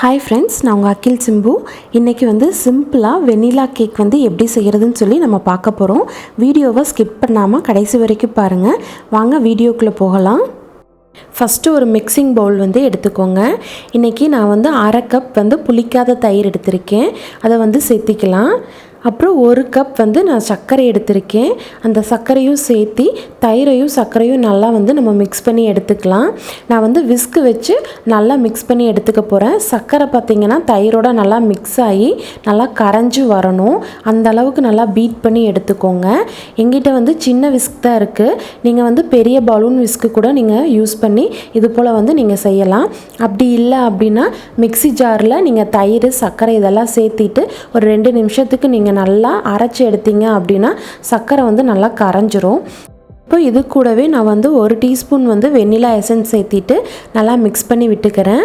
Hi friends, நான் உங்கள் அகில் சிம்பு. இன்றைக்கி சிம்பிளாக வெனிலா கேக் எப்படி செய்கிறதுன்னு சொல்லி நம்ம பார்க்க போகிறோம். வீடியோவை ஸ்கிப் பண்ணாமல் கடைசி வரைக்கும் பாருங்கள். வாங்க வீடியோக்குள்ளே போகலாம். ஃபஸ்ட்டு ஒரு மிக்சிங் பவுல் எடுத்துக்கோங்க. இன்றைக்கி நான் அரை கப் புளிக்காத தயிர் எடுத்திருக்கேன். அதை சேர்த்திக்கலாம். அப்புறம் ஒரு கப் நான் சர்க்கரை எடுத்திருக்கேன். அந்த சர்க்கரையும் சேர்த்தி தயிரையும் சர்க்கரையும் நல்லா நம்ம மிக்ஸ் பண்ணி எடுத்துக்கலாம். நான் விஸ்க் வச்சு நல்லா மிக்ஸ் பண்ணி எடுத்துக்க போகிறேன். சர்க்கரை பார்த்திங்கன்னா தயிரோட நல்லா மிக்ஸ் ஆகி நல்லா கரைஞ்சி வரணும். அந்த அளவுக்கு நல்லா பீட் பண்ணி எடுத்துக்கோங்க. எங்கிட்ட சின்ன விஸ்க் தான் இருக்குது. நீங்கள் பெரிய பலூன் விஸ்க்கு கூட நீங்கள் யூஸ் பண்ணி இது போல் நீங்கள் செய்யலாம். அப்படி இல்லை அப்படின்னா மிக்ஸி ஜாரில் நீங்கள் தயிர் சர்க்கரை இதெல்லாம் சேர்த்திட்டு ஒரு 2 நிமிஷத்துக்கு நீங்கள் நல்லா அரைச்சி எடுத்தீங்க அப்படின்னா சர்க்கரை நல்லா கரைஞ்சிரும். இப்போ இது கூடவே நான் 1 டீஸ்பூன் வெண்ணிலா எசன்ஸ் சேர்த்திட்டு நல்லா மிக்ஸ் பண்ணி விட்டுக்கிறேன்.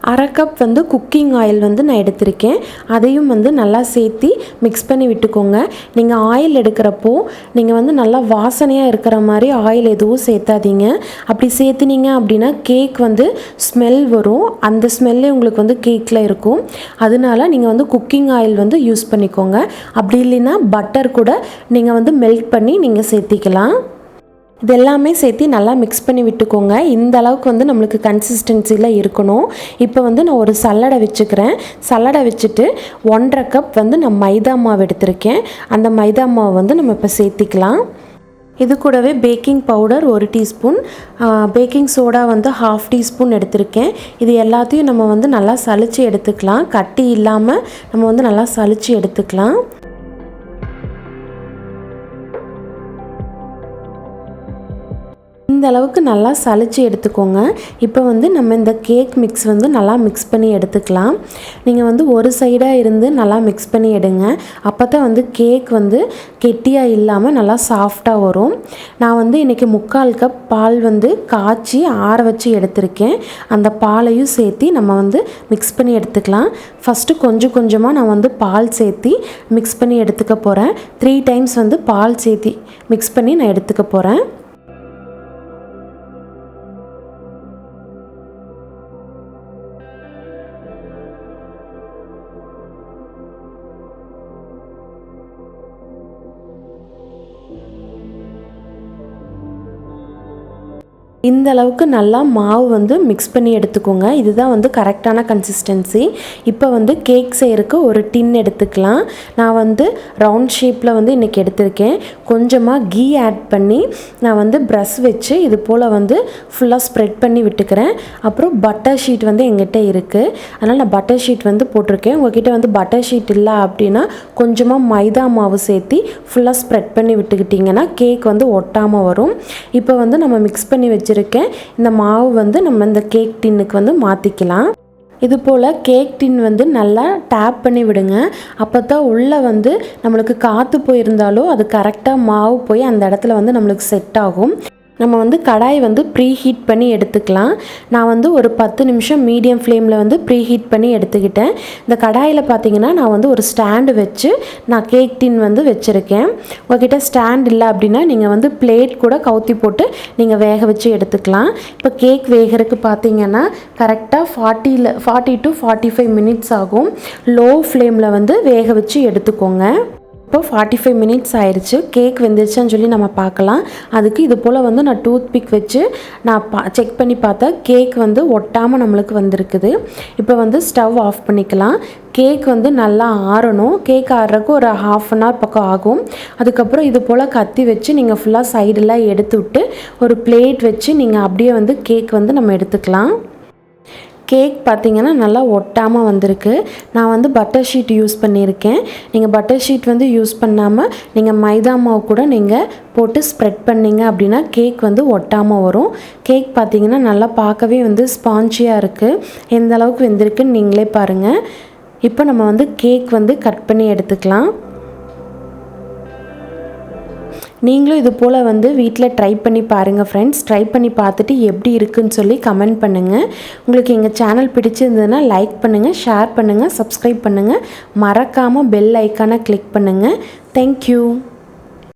அரை கப் குக்கிங் ஆயில் நான் எடுத்திருக்கேன். அதையும் நல்லா சேர்த்தி மிக்ஸ் பண்ணி விட்டுக்கோங்க. நீங்கள் ஆயில் எடுக்கிறப்போ நீங்கள் நல்லா வாசனையாக இருக்கிற மாதிரி ஆயில் எதுவும் சேர்த்தாதீங்க. அப்படி சேர்த்துனீங்க அப்படின்னா கேக் ஸ்மெல் வரும். அந்த ஸ்மெல்லே உங்களுக்கு கேக்கில் இருக்கும். அதனால நீங்கள் குக்கிங் ஆயில் யூஸ் பண்ணிக்கோங்க. அப்படி இல்லைன்னா பட்டர் கூட நீங்கள் மெல்ட் பண்ணி நீங்கள் சேர்த்திக்கலாம். இது எல்லாமே சேர்த்து நல்லா மிக்ஸ் பண்ணி விட்டுக்கோங்க. இந்த அளவுக்கு நம்மளுக்கு கன்சிஸ்டன்சியில் இருக்கணும். இப்போ நான் ஒரு சல்லடை வச்சுக்கிறேன். சல்லடை வச்சுட்டு 1.5 கப் நான் மைதா மாவு எடுத்திருக்கேன். அந்த மைதா மாவு நம்ம இப்போ சேர்த்திக்கலாம். இது கூடவே baking powder 1 teaspoon, baking soda 1/2 teaspoon எடுத்திருக்கேன். இது எல்லாத்தையும் நம்ம நல்லா சலிச்சு எடுத்துக்கலாம். கட்டி இல்லாமல் நம்ம நல்லா சலிச்சு எடுத்துக்கலாம். இந்த அளவுக்கு நல்லா சலிச்சு எடுத்துக்கோங்க. இப்போ நம்ம இந்த கேக் மிக்ஸ் நல்லா மிக்ஸ் பண்ணி எடுத்துக்கலாம். நீங்கள் ஒரு சைடாக இருந்து நல்லா மிக்ஸ் பண்ணி எடுங்க. அப்போ தான் கேக் கெட்டியாக இல்லாமல் நல்லா சாஃப்டாக வரும். நான் இன்றைக்கி 3/4 கப் பால் காய்ச்சி ஆற வச்சு எடுத்திருக்கேன். அந்த பாலையும் சேர்த்தி நம்ம மிக்ஸ் பண்ணி எடுத்துக்கலாம். ஃபஸ்ட்டு கொஞ்சம் கொஞ்சமாக நான் பால் சேர்த்தி மிக்ஸ் பண்ணி எடுத்துக்க போகிறேன். 3 டைம்ஸ் பால் சேர்த்தி மிக்ஸ் பண்ணி நான் எடுத்துக்க போகிறேன். இந்த அளவுக்கு நல்லா மாவு மிக்ஸ் பண்ணி எடுத்துக்கோங்க. இதுதான் கரெக்டான கன்சிஸ்டன்சி. இப்போ கேக் செய்யறதுக்கு ஒரு டின் எடுத்துக்கலாம். நான் ரவுண்ட் ஷேப்பில் இன்றைக்கி எடுத்திருக்கேன். கொஞ்சமாக கீ ஆட் பண்ணி நான் ப்ரஷ் வச்சு இது போல் ஃபுல்லாக ஸ்ப்ரெட் பண்ணி விட்டுக்கிறேன். அப்புறம் பட்டர் ஷீட் எங்கிட்ட இருக்குது. அதனால் நான் பட்டர் ஷீட் போட்டிருக்கேன். உங்கள்கிட்ட பட்டர் ஷீட் இல்லை அப்படின்னா கொஞ்சமாக மைதா மாவு சேர்த்தி ஃபுல்லாக ஸ்ப்ரெட் பண்ணி விட்டுக்கிட்டிங்கன்னா கேக் ஒட்டாமல் வரும். இப்போ நம்ம மிக்ஸ் பண்ணி வச்சுருக்கேன். இந்த மாவு நம்ம இந்த கேக் டின்னுக்கு மாற்றிக்கலாம். இது போல் கேக் டின் நல்லா டேப் பண்ணி விடுங்க. அப்போ தான் உள்ளே நம்மளுக்கு காற்று போயிருந்தாலோ அது கரெக்டாக மாவு போய் அந்த இடத்துல நம்மளுக்கு செட் ஆகும். நம்ம கடாய் ப்ரீ ஹீட் பண்ணி எடுத்துக்கலாம். நான் ஒரு 10 நிமிஷம் மீடியம் ஃப்ளேமில் ப்ரீ ஹீட் பண்ணி எடுத்துக்கிட்டேன். இந்த கடாயில் பார்த்தீங்கன்னா நான் ஒரு ஸ்டாண்டு வச்சு நான் கேக் டின் வச்சுருக்கேன். உங்கள்கிட்ட ஸ்டாண்ட் இல்லை அப்படின்னா நீங்கள் பிளேட் கூட கவுத்தி போட்டு நீங்கள் வேக வச்சு எடுத்துக்கலாம். இப்போ கேக் வேகிறதுக்கு பார்த்தீங்கன்னா கரெக்டாக 40 to 45 மினிட்ஸ் ஆகும். லோ ஃப்ளேமில் வேக வச்சு எடுத்துக்கோங்க. இப்போ 45 மினிட்ஸ் ஆயிடுச்சு. கேக் வெந்துருச்சான்னு சொல்லி நம்ம பார்க்கலாம். அதுக்கு இது போல் நான் டூத் பிக் வச்சு நான் செக் பண்ணி பார்த்தேன். கேக் ஒட்டாமல் நம்மளுக்கு வந்திருக்குது. இப்போ ஸ்டவ் ஆஃப் பண்ணிக்கலாம். கேக் நல்லா ஆறணும். கேக் ஆறுறதுக்கு ஒரு 1/2 hour பக்கம் ஆகும். அதுக்கப்புறம் இது போல் கத்தி வச்சு நீங்கள் ஃபுல்லாக சைடெல்லாம் எடுத்து விட்டு ஒரு பிளேட் வச்சு நீங்கள் அப்படியே கேக் நம்ம எடுத்துக்கலாம். கேக் பார்த்திங்கன்னா நல்லா ஒட்டாமல் வந்திருக்கு. நான் பட்டர் ஷீட் யூஸ் பண்ணியிருக்கேன். நீங்கள் பட்டர் ஷீட் யூஸ் பண்ணாமல் நீங்கள் மைதா மாவு கூட நீங்கள் போட்டு ஸ்ப்ரெட் பண்ணிங்க அப்படின்னா கேக் ஒட்டாமல் வரும். கேக் பார்த்திங்கன்னா நல்லா பார்க்கவே ஸ்பாஞ்சியாக இருக்குது. எந்த அளவுக்கு வெந்திருக்குன்னு நீங்களே பாருங்கள். இப்போ நம்ம கேக் கட் பண்ணி எடுத்துக்கலாம். நீங்களும் இது போல் வீட்டில் ட்ரை பண்ணி பாருங்கள் ஃப்ரெண்ட்ஸ். ட்ரை பண்ணி பார்த்துட்டு எப்படி இருக்குன்னு சொல்லி கமெண்ட் பண்ணுங்கள். உங்களுக்கு எங்கள் சேனல் பிடிச்சிருந்ததுன்னா லைக் பண்ணுங்கள், ஷேர் பண்ணுங்கள், சப்ஸ்கிரைப் பண்ணுங்கள். மறக்காமல் பெல் ஐக்கானை கிளிக் பண்ணுங்கள். தேங்க்யூ.